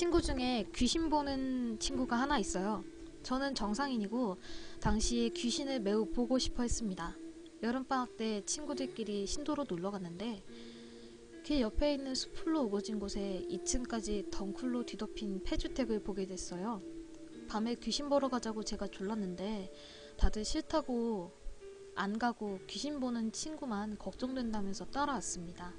친구 중에 귀신 보는 친구가 하나 있어요. 저는 정상인이고 당시에 귀신을 매우 보고 싶어 했습니다. 여름방학 때 친구들끼리 신도로 놀러 갔는데 길 옆에 있는 숲풀로 우거진 곳에 2층까지 덩쿨로 뒤덮인 폐주택을 보게 됐어요. 밤에 귀신 보러 가자고 제가 졸랐는데 다들 싫다고 안 가고 귀신 보는 친구만 걱정된다면서 따라왔습니다.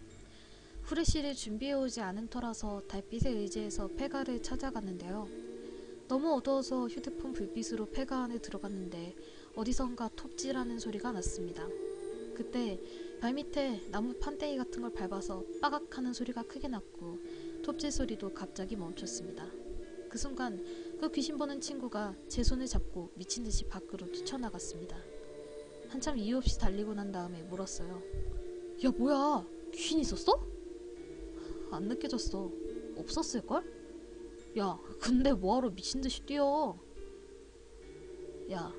후레쉬를 준비해오지 않은 터라서 달빛에 의지해서 폐가를 찾아갔는데요. 너무 어두워서 휴대폰 불빛으로 폐가 안에 들어갔는데 어디선가 톱질하는 소리가 났습니다. 그때 발밑에 나무 판때기 같은 걸 밟아서 빠각 하는 소리가 크게 났고 톱질 소리도 갑자기 멈췄습니다. 그 순간 그 귀신 보는 친구가 제 손을 잡고 미친듯이 밖으로 뛰쳐나갔습니다. 한참 이유 없이 달리고 난 다음에 물었어요. 야, 뭐야? 귀신 있었어? 안 느껴졌어. 없었을걸? 야, 근데 뭐하러 미친듯이 뛰어? 야,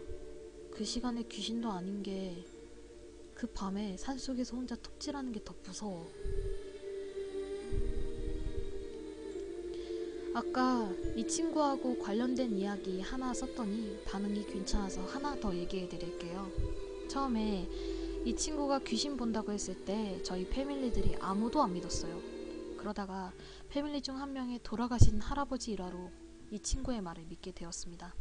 그 시간에 귀신도 아닌 게 그 밤에 산속에서 혼자 톱질하는 게 더 무서워. 아까 이 친구하고 관련된 이야기 하나 썼더니 반응이 괜찮아서 하나 더 얘기해 드릴게요. 처음에 이 친구가 귀신 본다고 했을 때 저희 패밀리들이 아무도 안 믿었어요. 그러다가 패밀리 중 한 명의 돌아가신 할아버지 일화로 이 친구의 말을 믿게 되었습니다.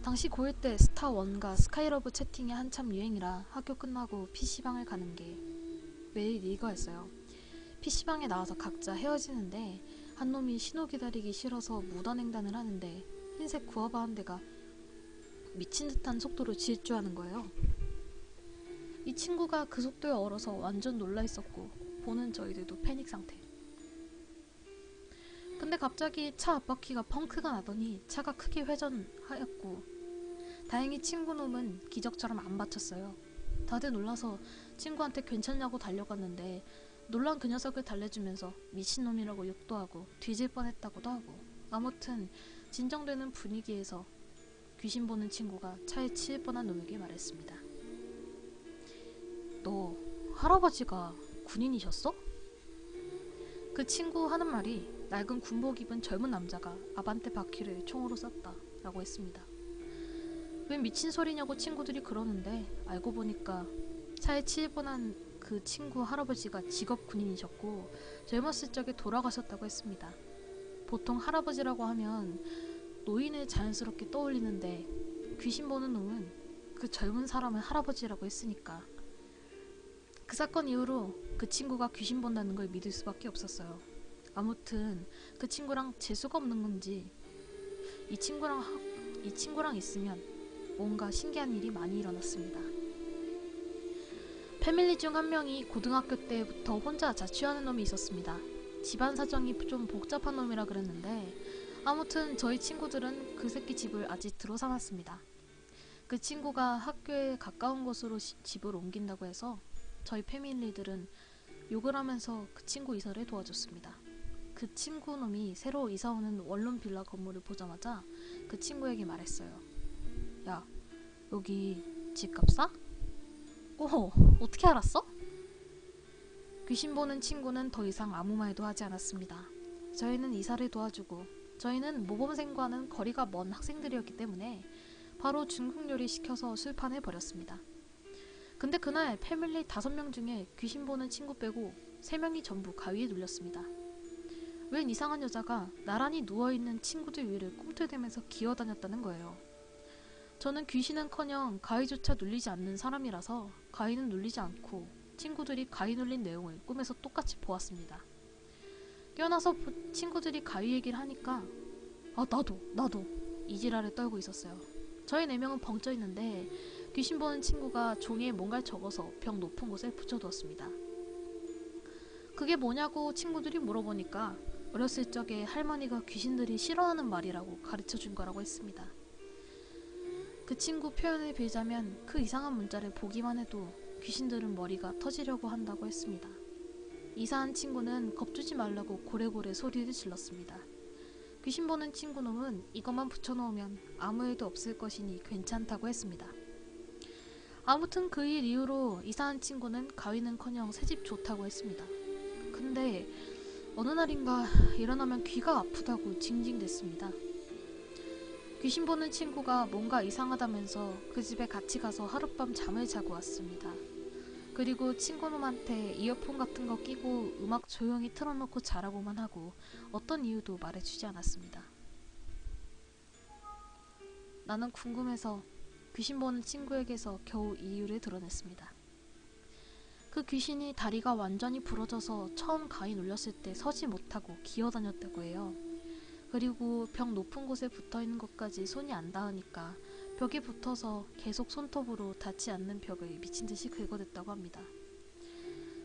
당시 고1 때 스타1과 스카이러브 채팅이 한참 유행이라 학교 끝나고 PC방을 가는 게 매일 일과였어요. PC방에 나와서 각자 헤어지는데 한 놈이 신호 기다리기 싫어서 무단횡단을 하는데 흰색 구아바 한 대가 미친 듯한 속도로 질주하는 거예요. 이 친구가 그 속도에 얼어서 완전 놀라 있었고 보는 저희들도 패닉 상태. 근데 갑자기 차 앞바퀴가 펑크가 나더니 차가 크게 회전하였고 다행히 친구 놈은 기적처럼 안 다쳤어요. 다들 놀라서 친구한테 괜찮냐고 달려갔는데 놀란 그 녀석을 달래주면서 미친놈이라고 욕도 하고 뒤질 뻔했다고도 하고 아무튼 진정되는 분위기에서 귀신 보는 친구가 차에 치일 뻔한 놈에게 말했습니다. 너 할아버지가 군인이셨어? 그 친구 하는 말이 낡은 군복 입은 젊은 남자가 아반떼 바퀴를 총으로 쐈다 라고 했습니다. 웬 미친 소리냐고 친구들이 그러는데 알고 보니까 차에 치일 뻔한 그 친구 할아버지가 직업 군인이셨고 젊었을 적에 돌아가셨다고 했습니다. 보통 할아버지라고 하면 노인을 자연스럽게 떠올리는데 귀신 보는 놈은 그 젊은 사람을 할아버지라고 했으니까 그 사건 이후로 그 친구가 귀신 본다는 걸 믿을 수밖에 없었어요. 아무튼 그 친구랑 재수가 없는 건지 이 친구랑 있으면 뭔가 신기한 일이 많이 일어났습니다. 패밀리 중 한 명이 고등학교 때부터 혼자 자취하는 놈이 있었습니다. 집안 사정이 좀 복잡한 놈이라 그랬는데 아무튼 저희 친구들은 그 새끼 집을 아직 들어삼았습니다. 그 친구가 학교에 가까운 곳으로 집을 옮긴다고 해서 저희 패밀리들은 욕을 하면서 그 친구 이사를 도와줬습니다. 그 친구 놈이 새로 이사오는 원룸 빌라 건물을 보자마자 그 친구에게 말했어요. 야, 여기 집값 싸? 어떻게 알았어? 귀신 보는 친구는 더 이상 아무 말도 하지 않았습니다. 저희는 이사를 도와주고 저희는 모범생과는 거리가 먼 학생들이었기 때문에 바로 중국 요리 시켜서 술판을 벌였습니다. 근데 그날 패밀리 5명 중에 귀신 보는 친구 빼고 3명이 전부 가위에 눌렸습니다. 웬 이상한 여자가 나란히 누워있는 친구들 위를 꿈틀대면서 기어다녔다는 거예요. 저는 귀신은커녕 가위조차 눌리지 않는 사람이라서 가위는 눌리지 않고 친구들이 가위 눌린 내용을 꿈에서 똑같이 보았습니다. 깨어나서 친구들이 가위 얘기를 하니까 나도 이지랄을 떨고 있었어요. 저희 4명은 벙쪄 있는데 귀신 보는 친구가 종이에 뭔가를 적어서 벽 높은 곳에 붙여두었습니다. 그게 뭐냐고 친구들이 물어보니까 어렸을 적에 할머니가 귀신들이 싫어하는 말이라고 가르쳐준 거라고 했습니다. 그 친구 표현을 빌자면 그 이상한 문자를 보기만 해도 귀신들은 머리가 터지려고 한다고 했습니다. 이사한 친구는 겁주지 말라고 고래고래 소리를 질렀습니다. 귀신 보는 친구 놈은 이것만 붙여놓으면 아무 일도 없을 것이니 괜찮다고 했습니다. 아무튼 그 일 이후로 이사한 친구는 가위는커녕 새집 좋다고 했습니다. 근데 어느 날인가 일어나면 귀가 아프다고 징징댔습니다. 귀신 보는 친구가 뭔가 이상하다면서 그 집에 같이 가서 하룻밤 잠을 자고 왔습니다. 그리고 친구놈한테 이어폰 같은 거 끼고 음악 조용히 틀어놓고 자라고만 하고 어떤 이유도 말해주지 않았습니다. 나는 궁금해서 귀신 보는 친구에게서 겨우 이유를 드러냈습니다. 그 귀신이 다리가 완전히 부러져서 처음 가위 눌렸을 때 서지 못하고 기어다녔다고 해요. 그리고 벽 높은 곳에 붙어있는 것까지 손이 안 닿으니까 벽에 붙어서 계속 손톱으로 닿지 않는 벽을 미친듯이 긁어댔다고 합니다.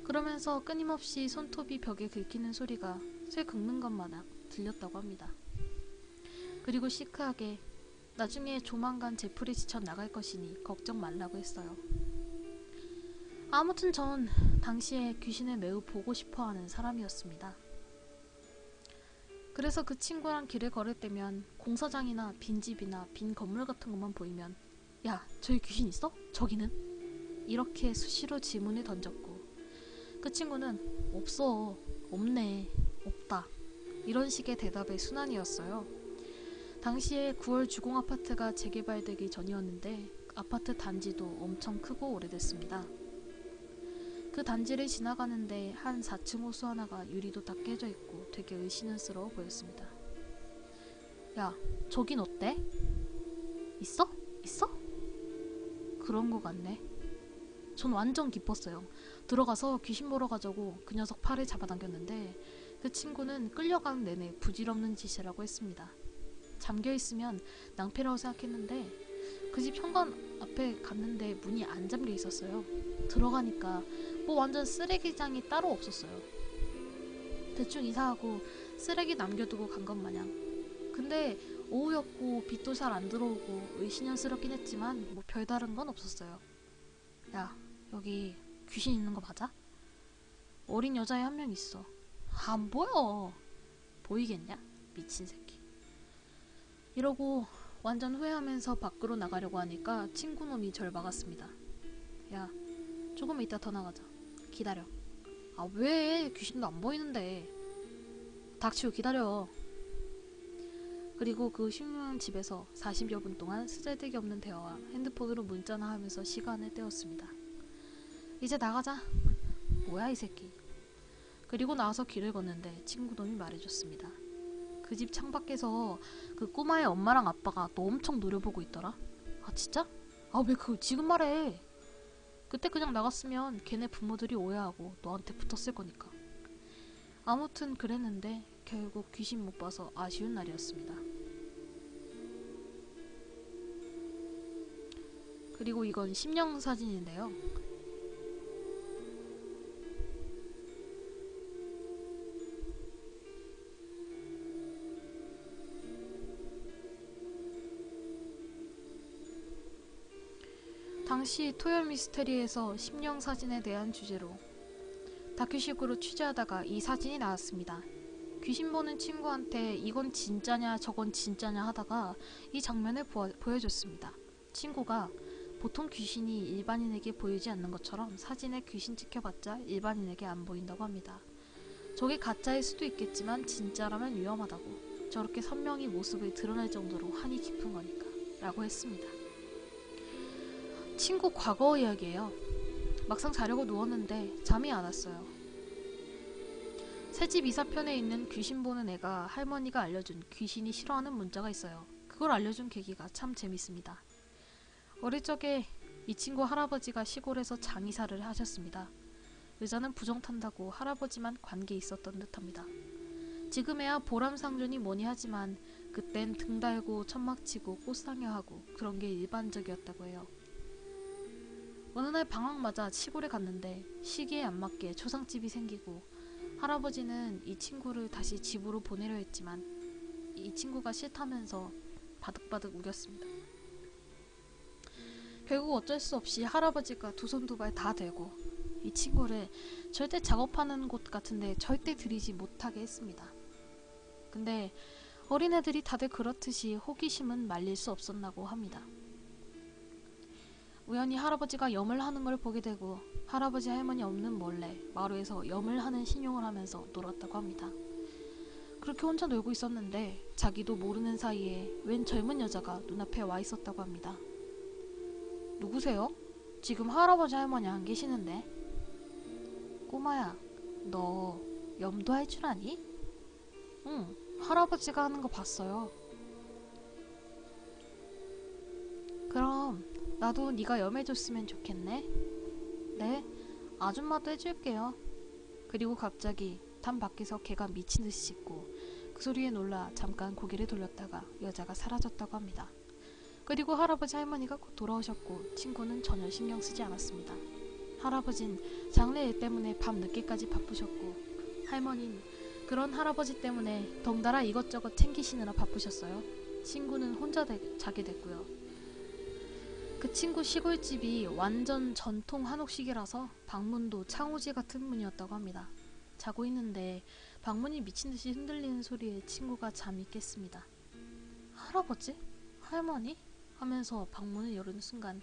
그러면서 끊임없이 손톱이 벽에 긁히는 소리가 쇠 긁는 것 마냥 들렸다고 합니다. 그리고 시크하게 나중에 조만간 제풀이 지쳐 나갈 것이니 걱정 말라고 했어요. 아무튼 전 당시에 귀신을 매우 보고 싶어하는 사람이었습니다. 그래서 그 친구랑 길을 걸을 때면 공사장이나 빈집이나 빈 건물 같은 것만 보이면 야, 저기 귀신 있어? 저기는? 이렇게 수시로 질문을 던졌고 그 친구는 없어, 없네, 없다 이런 식의 대답의 순환이었어요. 당시에 9월 주공 아파트가 재개발되기 전이었는데 아파트 단지도 엄청 크고 오래됐습니다. 그 단지를 지나가는데 한 4층 호수 하나가 유리도 다 깨져 있고 되게 의심스러워 보였습니다. 야, 저긴 어때? 있어? 있어? 그런 거 같네. 전 완전 기뻤어요. 들어가서 귀신 보러 가자고 그 녀석 팔을 잡아당겼는데 그 친구는 끌려가는 내내 부질없는 짓이라고 했습니다. 잠겨있으면 낭패라고 생각했는데 그 집 현관 앞에 갔는데 문이 안 잠겨 있었어요. 들어가니까 뭐 완전 쓰레기장이 따로 없었어요. 대충 이사하고 쓰레기 남겨두고 간 것 마냥. 근데 오후였고 빛도 잘 안 들어오고 의심스럽긴 했지만 뭐 별다른 건 없었어요. 야, 여기 귀신 있는 거 맞아? 어린 여자애 한 명 있어. 안 보여. 보이겠냐? 미친 새끼. 이러고 완전 후회하면서 밖으로 나가려고 하니까 친구놈이 절 막았습니다. 야, 조금 이따 더 나가자. 기다려. 아, 왜? 귀신도 안 보이는데. 닥치고 기다려. 그리고 그 흉흉한 집에서 40여 분 동안 쓰잘데기 없는 대화와 핸드폰으로 문자나 하면서 시간을 때웠습니다. 이제 나가자. 뭐야 이 새끼. 그리고 나와서 길을 걷는데 친구놈이 말해줬습니다. 그 집 창밖에서 그 꼬마의 엄마랑 아빠가 너 엄청 노려보고 있더라. 아 진짜? 아 왜 그걸 지금 말해. 그때 그냥 나갔으면 걔네 부모들이 오해하고 너한테 붙었을 거니까. 아무튼 그랬는데 결국 귀신 못 봐서 아쉬운 날이었습니다. 그리고 이건 심령 사진인데요. 당시 토요 미스테리에서 심령 사진에 대한 주제로 다큐식으로 취재하다가 이 사진이 나왔습니다. 귀신 보는 친구한테 이건 진짜냐 저건 진짜냐 하다가 이 장면을 보여줬습니다. 친구가 보통 귀신이 일반인에게 보이지 않는 것처럼 사진에 귀신 찍혀봤자 일반인에게 안 보인다고 합니다. 저게 가짜일 수도 있겠지만 진짜라면 위험하다고. 저렇게 선명히 모습을 드러낼 정도로 한이 깊은 거니까 라고 했습니다. 친구 과거 이야기예요. 막상 자려고 누웠는데 잠이 안 왔어요. 새집 이사편에 있는 귀신 보는 애가 할머니가 알려준 귀신이 싫어하는 문자가 있어요. 그걸 알려준 계기가 참 재밌습니다. 어릴 적에 이 친구 할아버지가 시골에서 장의사를 하셨습니다. 의자는 부정탄다고 할아버지만 관계 있었던 듯합니다. 지금에야 보람상전이 뭐니 하지만 그땐 등 달고 천막치고 꽃상여하고 그런 게 일반적이었다고 해요. 어느 날 방학 맞아 시골에 갔는데 시기에 안 맞게 초상집이 생기고 할아버지는 이 친구를 다시 집으로 보내려 했지만 이 친구가 싫다면서 바득바득 우겼습니다. 결국 어쩔 수 없이 할아버지가 두 손 두 발 다 대고 이 친구를 절대 작업하는 곳 같은데 절대 들이지 못하게 했습니다. 근데 어린애들이 다들 그렇듯이 호기심은 말릴 수 없었나고 합니다. 우연히 할아버지가 염을 하는 걸 보게 되고 할아버지 할머니 없는 몰래 마루에서 염을 하는 신용을 하면서 놀았다고 합니다. 그렇게 혼자 놀고 있었는데 자기도 모르는 사이에 웬 젊은 여자가 눈앞에 와 있었다고 합니다. 누구세요? 지금 할아버지 할머니 안 계시는데. 꼬마야, 너 염도 할 줄 아니? 응, 할아버지가 하는 거 봤어요. 그럼 나도 네가 염해줬으면 좋겠네. 네, 아줌마도 해줄게요. 그리고 갑자기 담 밖에서 개가 미친 듯이 짖고 그 소리에 놀라 잠깐 고개를 돌렸다가 여자가 사라졌다고 합니다. 그리고 할아버지 할머니가 곧 돌아오셨고 친구는 전혀 신경 쓰지 않았습니다. 할아버진 장례 일 때문에 밤 늦게까지 바쁘셨고 할머니는 그런 할아버지 때문에 덩달아 이것저것 챙기시느라 바쁘셨어요. 친구는 혼자 자게 됐고요. 그 친구 시골집이 완전 전통 한옥식이라서 방문도 창호지 같은 문이었다고 합니다. 자고 있는데 방문이 미친듯이 흔들리는 소리에 친구가 잠이 깼습니다. 할아버지? 할머니? 하면서 방문을 여는 순간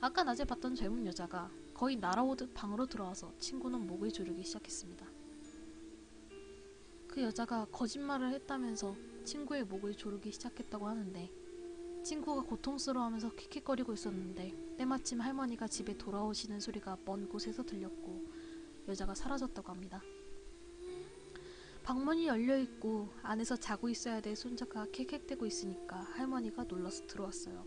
아까 낮에 봤던 젊은 여자가 거의 날아오듯 방으로 들어와서 친구는 목을 조르기 시작했습니다. 그 여자가 거짓말을 했다면서 친구의 목을 조르기 시작했다고 하는데 친구가 고통스러워하면서 킥킥거리고 있었는데 때마침 할머니가 집에 돌아오시는 소리가 먼 곳에서 들렸고 여자가 사라졌다고 합니다. 방문이 열려있고 안에서 자고 있어야 될 손자가 킥킥대고 있으니까 할머니가 놀라서 들어왔어요.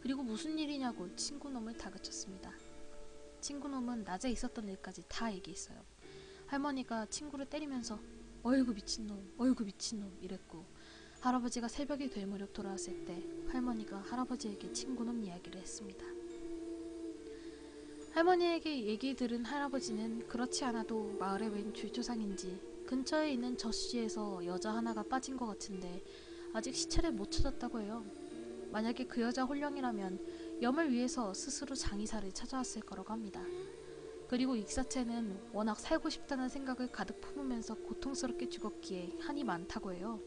그리고 무슨 일이냐고 친구놈을 다그쳤습니다. 친구놈은 낮에 있었던 일까지 다 얘기했어요. 할머니가 친구를 때리면서 어이구 미친놈, 어이구 미친놈 이랬고 할아버지가 새벽이 될 무렵 돌아왔을 때 할머니가 할아버지에게 친구놈 이야기를 했습니다. 할머니에게 얘기 들은 할아버지는 그렇지 않아도 마을에 웬 줄조상인지 근처에 있는 저씨에서 여자 하나가 빠진 것 같은데 아직 시체를 못 찾았다고 해요. 만약에 그 여자 홀령이라면 염을 위해서 스스로 장의사를 찾아왔을 거라고 합니다. 그리고 익사체는 워낙 살고 싶다는 생각을 가득 품으면서 고통스럽게 죽었기에 한이 많다고 해요.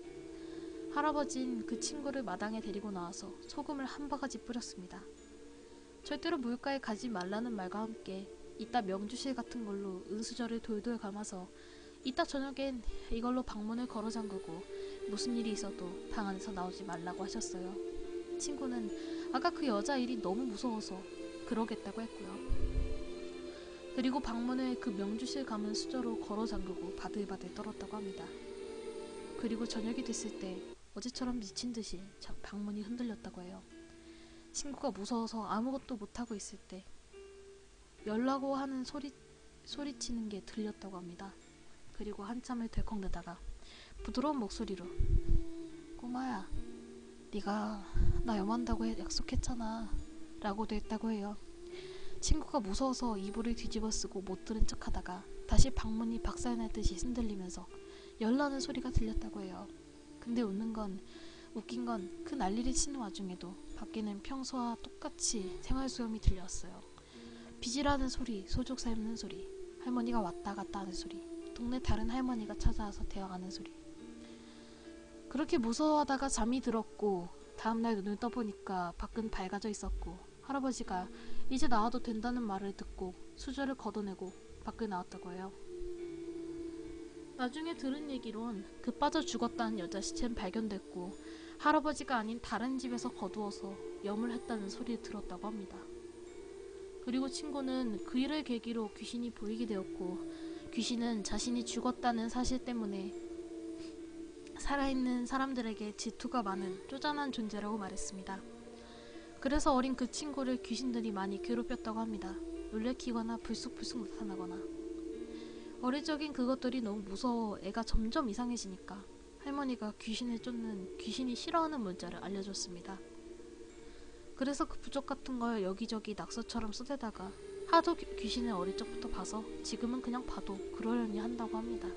할아버진 그 친구를 마당에 데리고 나와서 소금을 한 바가지 뿌렸습니다. 절대로 물가에 가지 말라는 말과 함께 이따 명주실 같은 걸로 은수저를 돌돌 감아서 이따 저녁엔 이걸로 방문을 걸어 잠그고 무슨 일이 있어도 방 안에서 나오지 말라고 하셨어요. 친구는 아까 그 여자 일이 너무 무서워서 그러겠다고 했고요. 그리고 방문을 그 명주실 감은 수저로 걸어 잠그고 바들바들 떨었다고 합니다. 그리고 저녁이 됐을 때 어제처럼 미친 듯이 방문이 흔들렸다고 해요. 친구가 무서워서 아무것도 못하고 있을 때 열라고 하는 소리치는 게 들렸다고 합니다. 그리고 한참을 덜컹대다가 부드러운 목소리로 꼬마야, 네가 나 염한다고 약속했잖아 라고도 했다고 해요. 친구가 무서워서 이불을 뒤집어 쓰고 못 들은 척 하다가 다시 방문이 박살날듯이 흔들리면서 열나는 소리가 들렸다고 해요. 근데 웃긴 건 그 난리를 치는 와중에도 밖에는 평소와 똑같이 생활소음이 들려왔어요. 비지라는 소리, 소죽 삶는 소리, 할머니가 왔다 갔다 하는 소리, 동네 다른 할머니가 찾아와서 대화하는 소리. 그렇게 무서워하다가 잠이 들었고 다음날 눈을 떠보니까 밖은 밝아져 있었고 할아버지가 이제 나와도 된다는 말을 듣고 수저를 걷어내고 밖을 나왔다고 해요. 나중에 들은 얘기론 그 빠져 죽었다는 여자 시체는 발견됐고 할아버지가 아닌 다른 집에서 거두어서 염을 했다는 소리를 들었다고 합니다. 그리고 친구는 그 일을 계기로 귀신이 보이게 되었고 귀신은 자신이 죽었다는 사실 때문에 살아있는 사람들에게 질투가 많은 쪼잔한 존재라고 말했습니다. 그래서 어린 그 친구를 귀신들이 많이 괴롭혔다고 합니다. 놀래키거나 불쑥불쑥 나타나거나. 어릴 적인 그것들이 너무 무서워 애가 점점 이상해지니까 할머니가 귀신을 쫓는 귀신이 싫어하는 문자를 알려줬습니다. 그래서 그 부적 같은 걸 여기저기 낙서처럼 써대다가 하도 귀신을 어릴 적부터 봐서 지금은 그냥 봐도 그러려니 한다고 합니다.